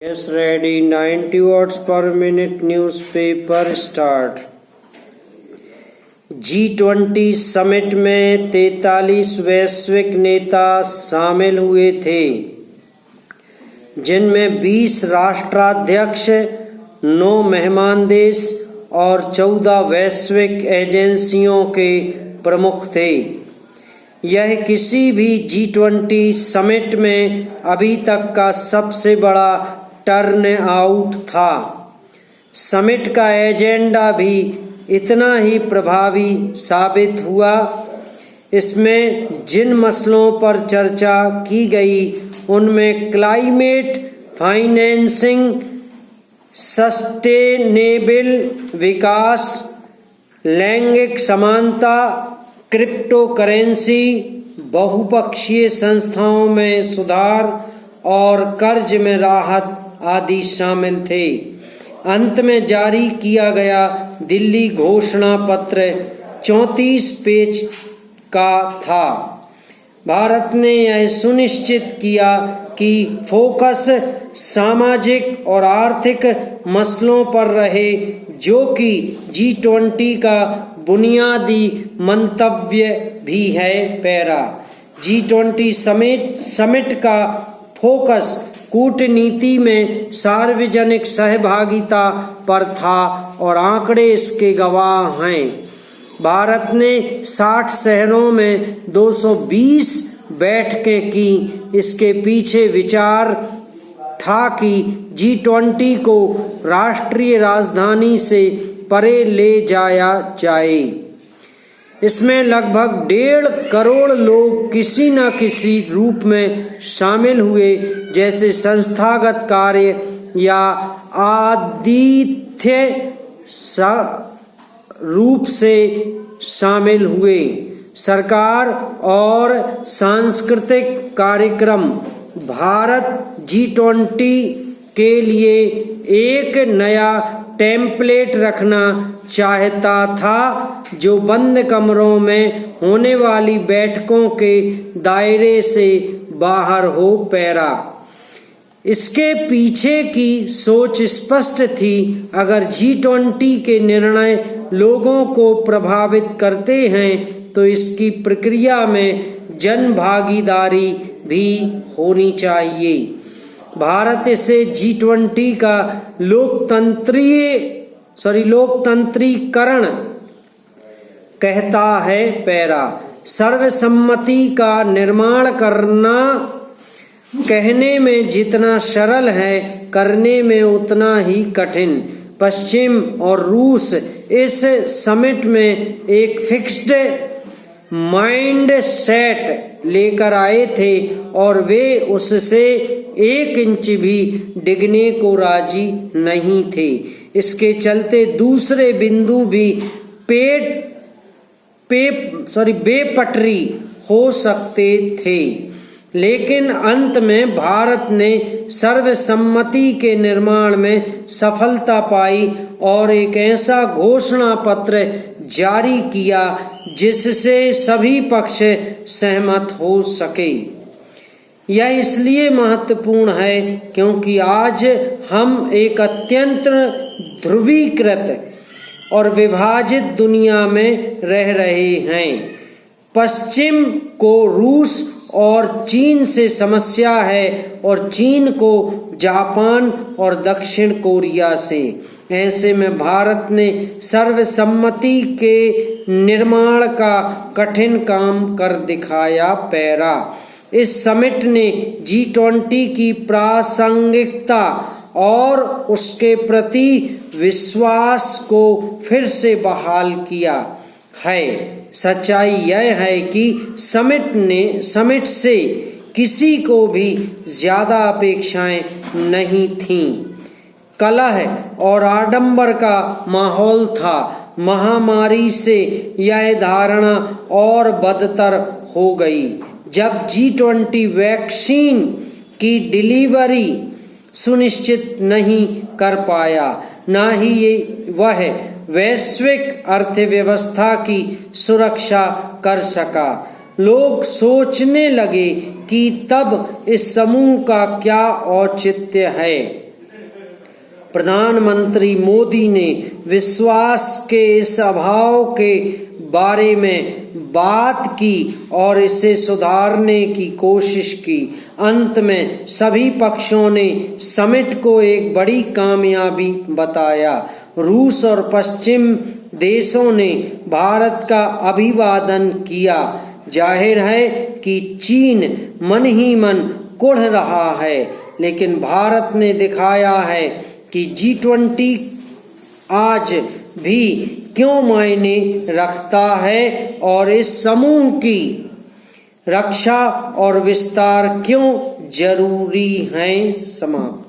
Yes, ready. 90 watts per minute newspaper start. G20 summit में 43 वैश्विक नेता शामिल हुए थे, जिनमें 20 राष्ट्राध्यक्ष, 9 मेहमान देश और 14 वैश्विक एजेंसियों के प्रमुख थे। यह किसी भी G20 समिट में अभी तक का सबसे बड़ा टर्न आउट था। समिट का एजेंडा भी इतना ही प्रभावी साबित हुआ। इसमें जिन मसलों पर चर्चा की गई उनमें क्लाइमेट फाइनेंसिंग, सस्टेनेबल विकास, लैंगिक समानता, क्रिप्टो करेंसी, बहुपक्षीय संस्थाओं में सुधार और कर्ज में राहत आदि शामिल थे। अंत में जारी किया गया दिल्ली घोषणा पत्र 34 पेज का था। भारत ने यह सुनिश्चित किया कि फोकस सामाजिक और आर्थिक मसलों पर रहे, जो कि G20 का बुनियादी मंतव्य भी है। पैरा G20 समिट का फोकस कूटनीति में सार्वजनिक सहभागिता पर था और आंकड़े इसके गवाह हैं। भारत ने 60 शहरों में 220 बैठकें की। इसके पीछे विचार था कि G20 को राष्ट्रीय राजधानी से परे ले जाया जाए। इसमें लगभग 1.5 करोड़ लोग किसी न किसी रूप में शामिल हुए, जैसे संस्थागत कार्य या आतिथ्य रूप से शामिल हुए। सरकार और सांस्कृतिक कार्यक्रम भारत G20 के लिए एक नया टेम्पलेट रखना चाहता था, जो बंद कमरों में होने वाली बैठकों के दायरे से बाहर हो। पैरा इसके पीछे की सोच स्पष्ट थी। अगर G20 के निर्णय लोगों को प्रभावित करते हैं तो इसकी प्रक्रिया में जन भागीदारी भी होनी चाहिए। भारत इसे G20 का लोकतंत्रीकरण कहता है। पैरा सर्वसम्मति का निर्माण करना कहने में जितना सरल है, करने में उतना ही कठिन। पश्चिम और रूस इस समिट में एक फिक्स्ड माइंड सेट लेकर आए थे और वे उससे 1 इंच भी डिगने को राजी नहीं थे। इसके चलते दूसरे बिंदु भी बेपटरी हो सकते थे, लेकिन अंत में भारत ने सर्वसम्मति के निर्माण में सफलता पाई और एक ऐसा घोषणा पत्र जारी किया जिससे सभी पक्ष सहमत हो सके। यह इसलिए महत्वपूर्ण है क्योंकि आज हम एक अत्यंत ध्रुवीकृत और विभाजित दुनिया में रह रहे हैं। पश्चिम को रूस और चीन से समस्या है और चीन को जापान और दक्षिण कोरिया से। ऐसे में भारत ने सर्वसम्मति के निर्माण का कठिन काम कर दिखाया। पैरा इस समिट ने G20 की प्रासंगिकता और उसके प्रति विश्वास को फिर से बहाल किया है। सच्चाई यह है कि समिट से किसी को भी ज्यादा अपेक्षाएं नहीं थीं। कलह और आडंबर का माहौल था। महामारी से यह धारणा और बदतर हो गई जब G20 वैक्सीन की डिलीवरी सुनिश्चित नहीं कर पाया, न ही वह वैश्विक अर्थव्यवस्था की सुरक्षा कर सका। लोग सोचने लगे कि तब इस समूह का क्या औचित्य है। प्रधानमंत्री मोदी ने विश्वास के इस अभाव के बारे में बात की और इसे सुधारने की कोशिश की। अंत में सभी पक्षों ने समिट को एक बड़ी कामयाबी बताया। रूस और पश्चिम देशों ने भारत का अभिवादन किया। जाहिर है कि चीन मन ही मन कुढ़ रहा है, लेकिन भारत ने दिखाया है कि G20 आज भी क्यों मायने रखता है और इस समूह की रक्षा और विस्तार क्यों जरूरी है। समाप्त।